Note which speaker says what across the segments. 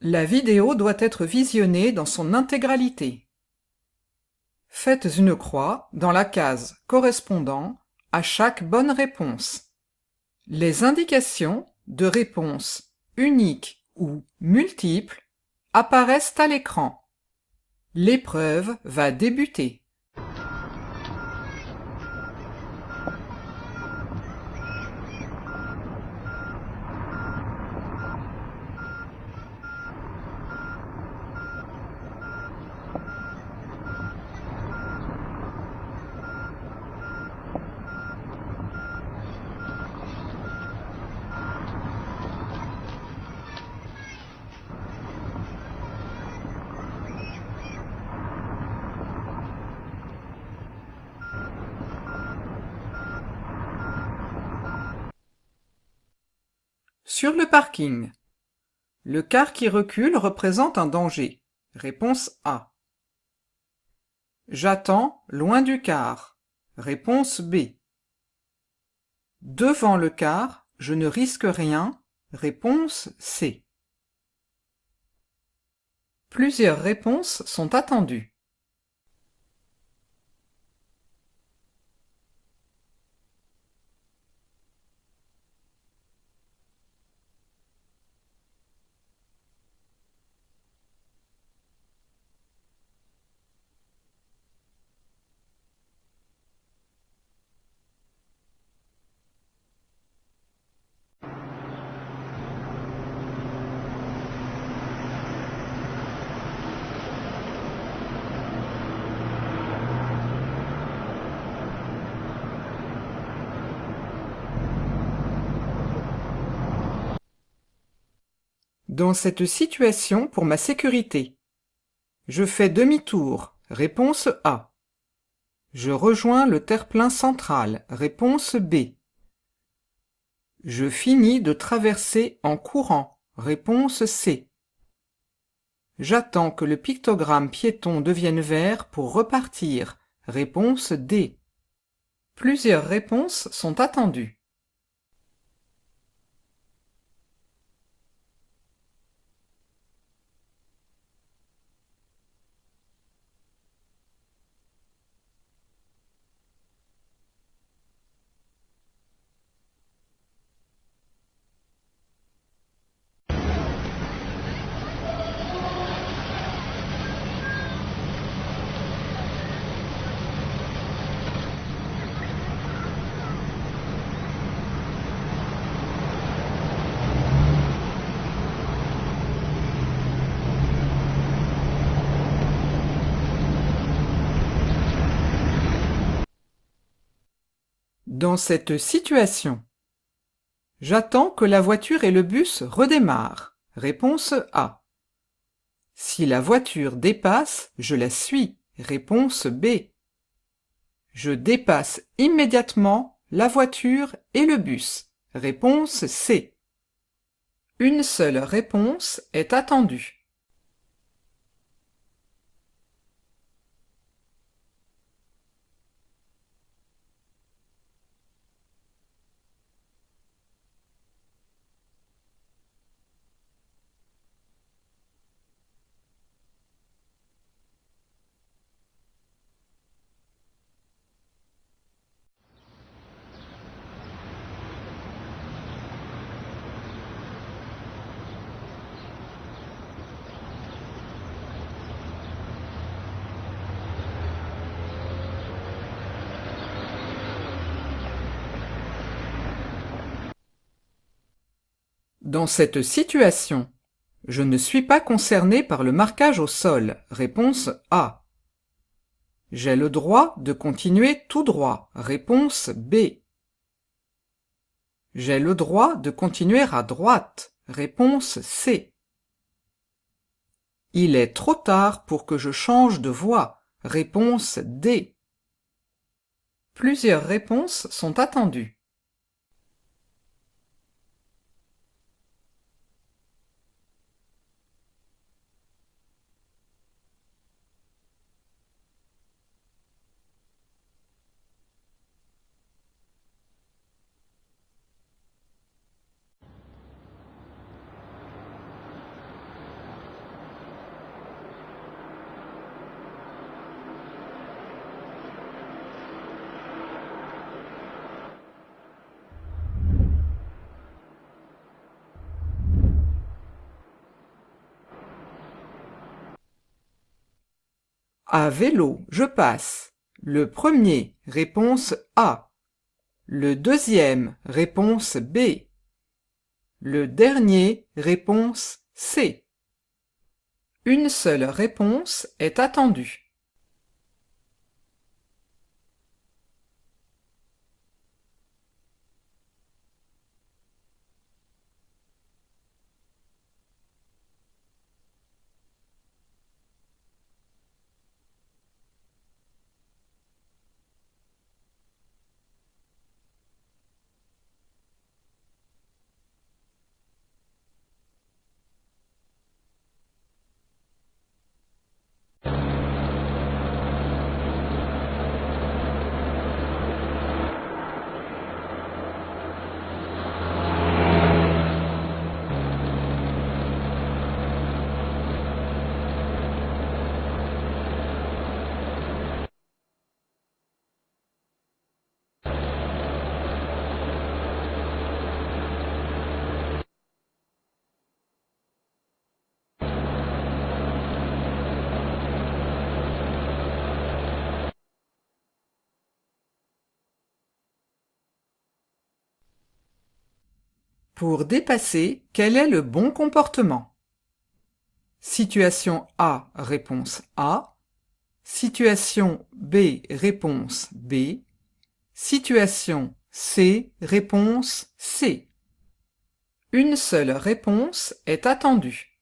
Speaker 1: La vidéo doit être visionnée dans son intégralité. Faites une croix dans la case correspondant à chaque bonne réponse. Les indications de réponse unique ou multiple apparaissent à l'écran. L'épreuve va débuter. Sur le parking. Le car qui recule représente un danger. Réponse A. J'attends loin du car. Réponse B. Devant le car, je ne risque rien. Réponse C. Plusieurs réponses sont attendues. Dans cette situation, pour ma sécurité, je fais demi-tour. Réponse A. Je rejoins le terre-plein central. Réponse B. Je finis de traverser en courant. Réponse C. J'attends que le pictogramme piéton devienne vert pour repartir. Réponse D. Plusieurs réponses sont attendues. Dans cette situation, j'attends que la voiture et le bus redémarrent. Réponse A. Si la voiture dépasse, je la suis. Réponse B. Je dépasse immédiatement la voiture et le bus. Réponse C. Une seule réponse est attendue. Dans cette situation, je ne suis pas concerné par le marquage au sol. Réponse A. J'ai le droit de continuer tout droit. Réponse B. J'ai le droit de continuer à droite. Réponse C. Il est trop tard pour que je change de voie. Réponse D. Plusieurs réponses sont attendues. À vélo, je passe. Le premier, réponse A. Le deuxième, réponse B. Le dernier, réponse C. Une seule réponse est attendue. Pour dépasser, quel est le bon comportement? Situation A, réponse A. Situation B, réponse B. Situation C, réponse C. Une seule réponse est attendue.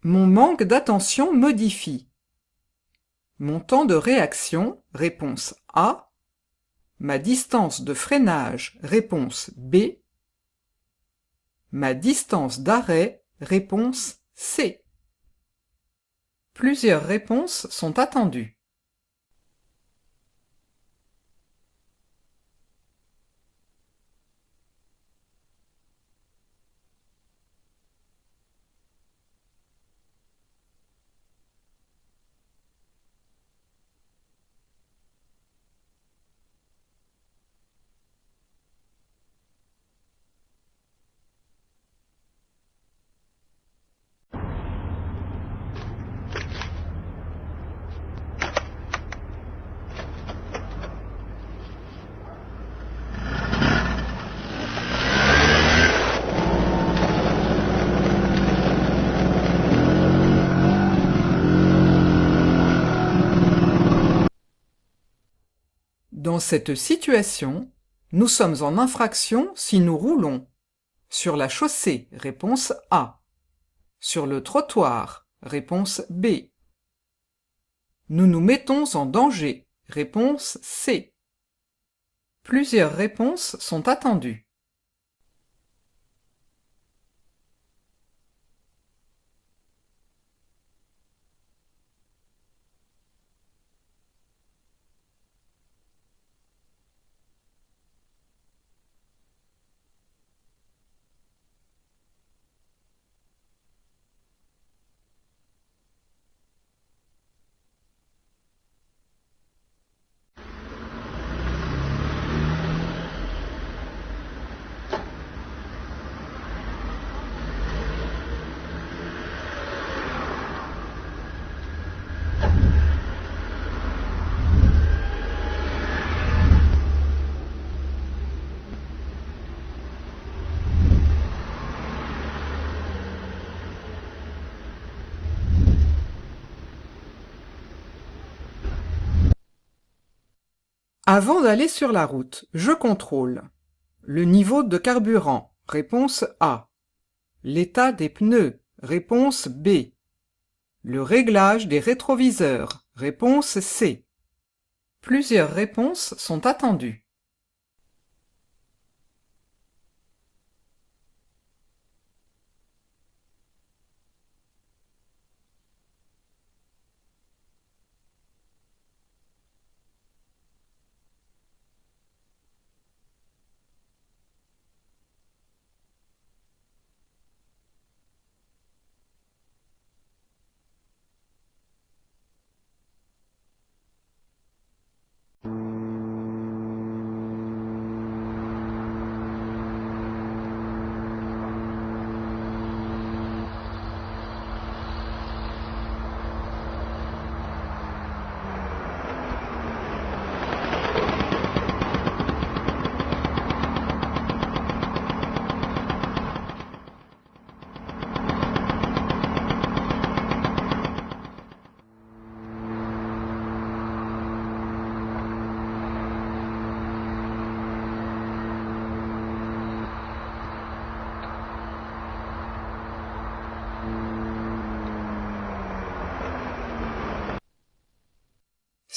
Speaker 1: Mon manque d'attention modifie. Mon temps de réaction, réponse A. Ma distance de freinage, réponse B. Ma distance d'arrêt, réponse C. Plusieurs réponses sont attendues. Dans cette situation, nous sommes en infraction si nous roulons sur la chaussée, réponse A. Sur le trottoir, réponse B. Nous nous mettons en danger, réponse C. Plusieurs réponses sont attendues. Avant d'aller sur la route, je contrôle le niveau de carburant, réponse A. L'état des pneus, réponse B. Le réglage des rétroviseurs, réponse C. Plusieurs réponses sont attendues.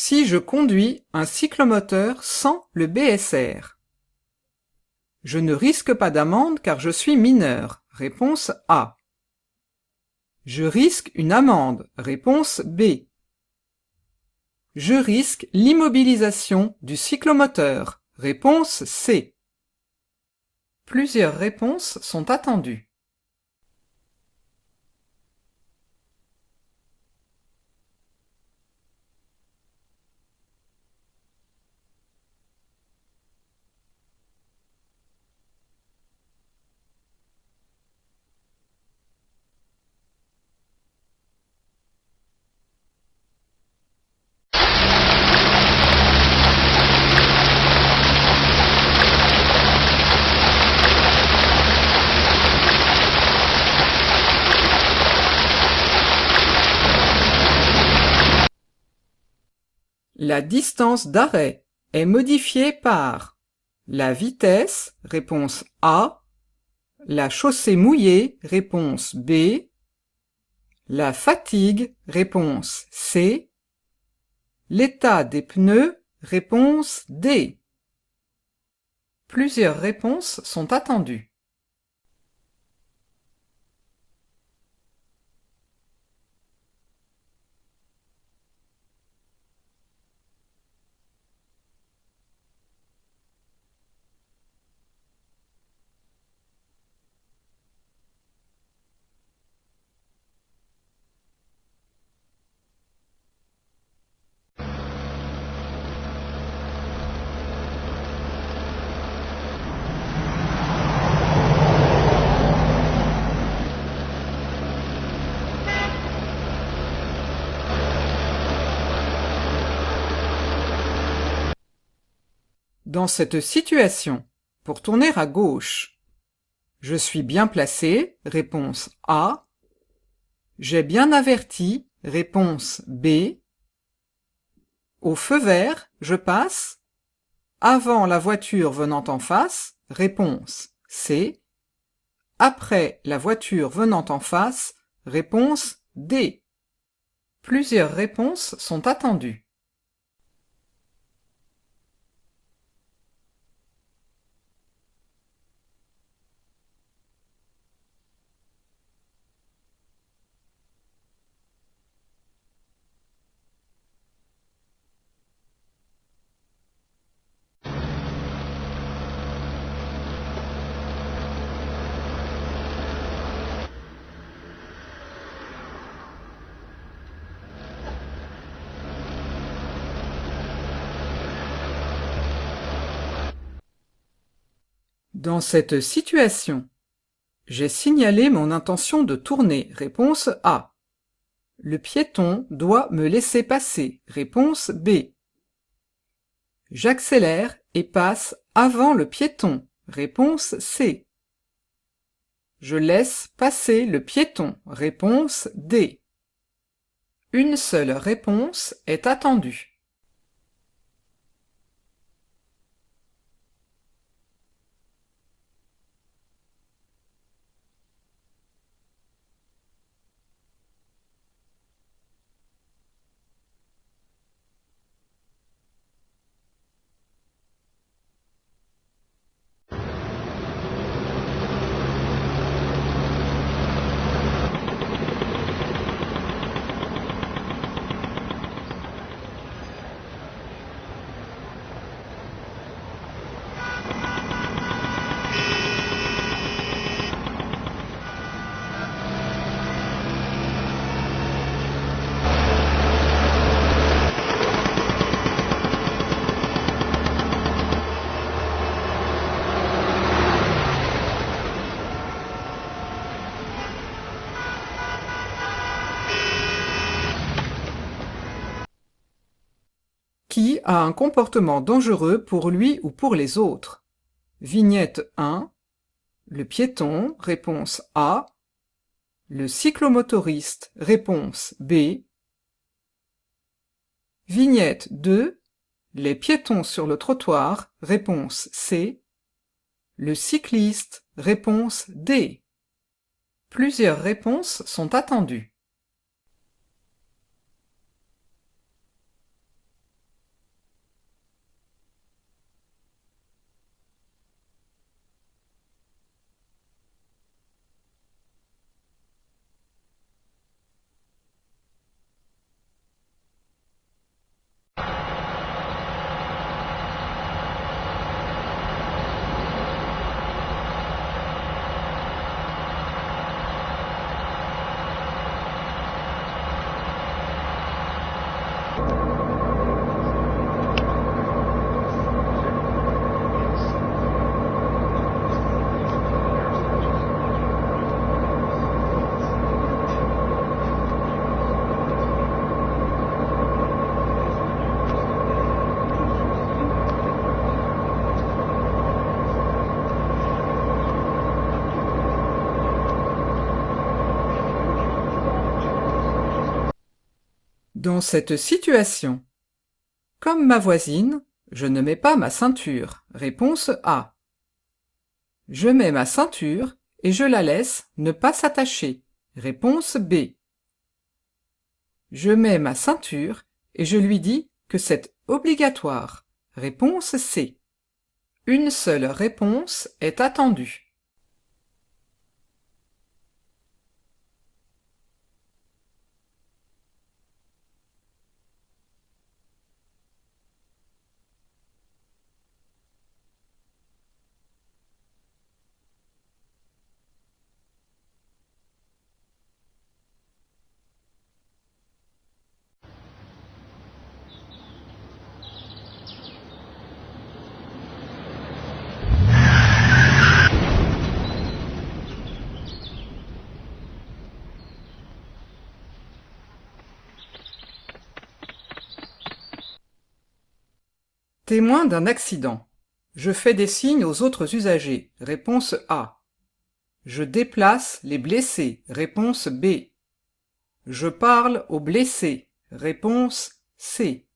Speaker 1: Si je conduis un cyclomoteur sans le BSR. Je ne risque pas d'amende car je suis mineur. Réponse A. Je risque une amende. Réponse B. Je risque l'immobilisation du cyclomoteur. Réponse C. Plusieurs réponses sont attendues. La distance d'arrêt est modifiée par la vitesse, réponse A, la chaussée mouillée, réponse B, la fatigue, réponse C, l'état des pneus, réponse D. Plusieurs réponses sont attendues. Dans cette situation, pour tourner à gauche, je suis bien placé, réponse A. J'ai bien averti, réponse B. Au feu vert, je passe. Avant la voiture venant en face, réponse C. Après la voiture venant en face, réponse D. Plusieurs réponses sont attendues. Dans cette situation, j'ai signalé mon intention de tourner. Réponse A. Le piéton doit me laisser passer. Réponse B. J'accélère et passe avant le piéton. Réponse C. Je laisse passer le piéton. Réponse D. Une seule réponse est attendue. Qui a un comportement dangereux pour lui ou pour les autres? Vignette 1. Le piéton, réponse A. Le cyclomotoriste, réponse B. Vignette 2. Les piétons sur le trottoir, réponse C. Le cycliste, réponse D. Plusieurs réponses sont attendues. Dans cette situation, comme ma voisine, je ne mets pas ma ceinture. Réponse A. Je mets ma ceinture et je la laisse ne pas s'attacher. Réponse B. Je mets ma ceinture et je lui dis que c'est obligatoire. Réponse C. Une seule réponse est attendue. Témoin d'un accident. Je fais des signes aux autres usagers. Réponse A. Je déplace les blessés. Réponse B. Je parle aux blessés. Réponse C.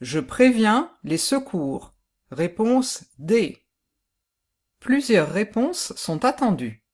Speaker 1: Je préviens les secours. Réponse D. Plusieurs réponses sont attendues.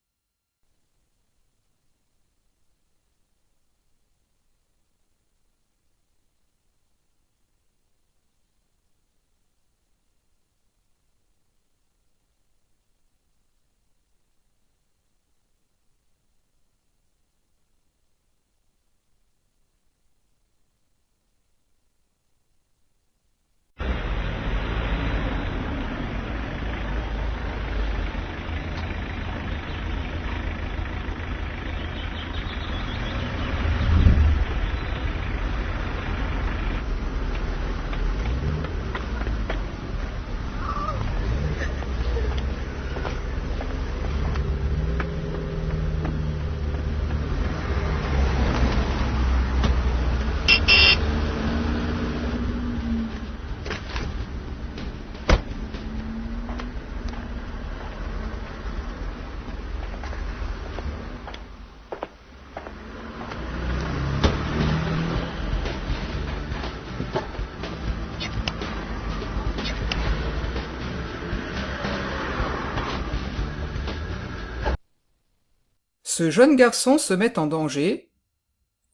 Speaker 1: Ce jeune garçon se met en danger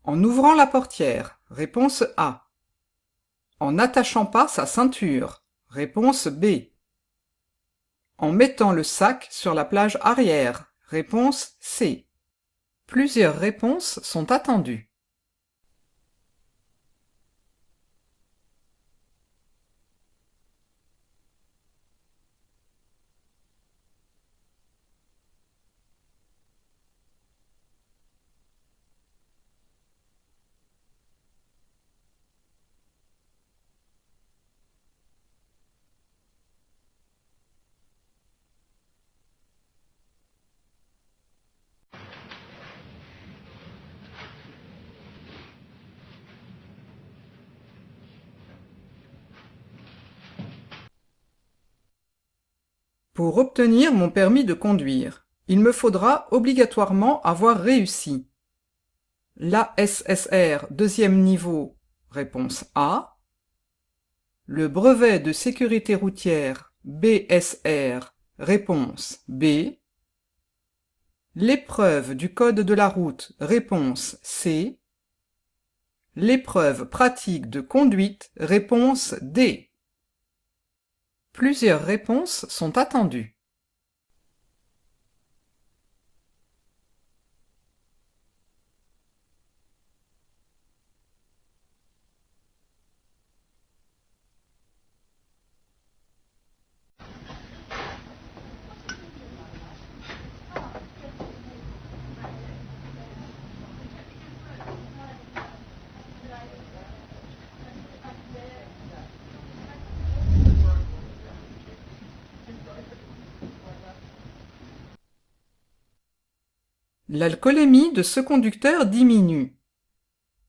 Speaker 1: en ouvrant la portière. Réponse A. En n'attachant pas sa ceinture. Réponse B. En mettant le sac sur la plage arrière. Réponse C. Plusieurs réponses sont attendues. Pour obtenir mon permis de conduire, il me faudra obligatoirement avoir réussi l'ASSR deuxième niveau, réponse A, le brevet de sécurité routière BSR, réponse B, l'épreuve du code de la route, réponse C, l'épreuve pratique de conduite, réponse D. Plusieurs réponses sont attendues. L'alcoolémie de ce conducteur diminue.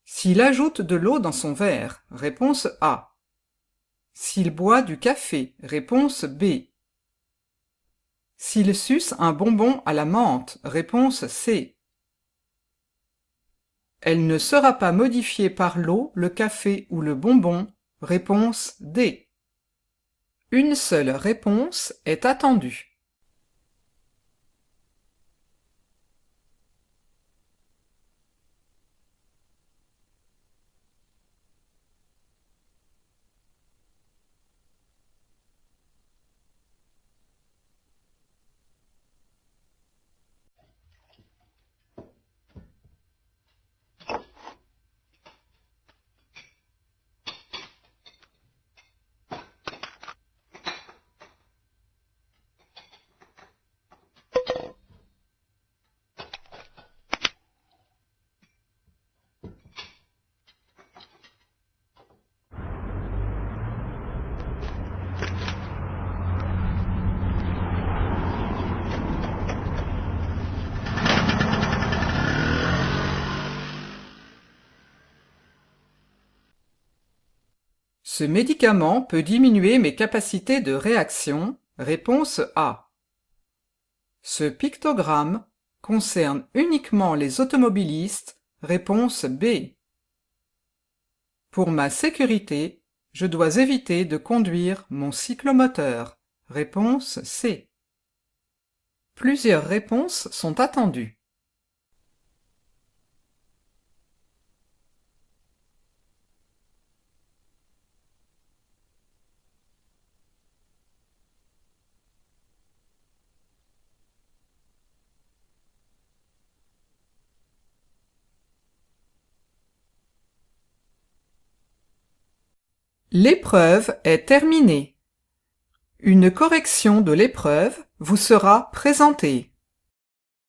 Speaker 1: S'il ajoute de l'eau dans son verre, réponse A. S'il boit du café, réponse B. S'il suce un bonbon à la menthe, réponse C. Elle ne sera pas modifiée par l'eau, le café ou le bonbon. Réponse D. Une seule réponse est attendue. Ce médicament peut diminuer mes capacités de réaction. Réponse A. Ce pictogramme concerne uniquement les automobilistes. Réponse B. Pour ma sécurité, je dois éviter de conduire mon cyclomoteur. Réponse C. Plusieurs réponses sont attendues. L'épreuve est terminée. Une correction de l'épreuve vous sera présentée.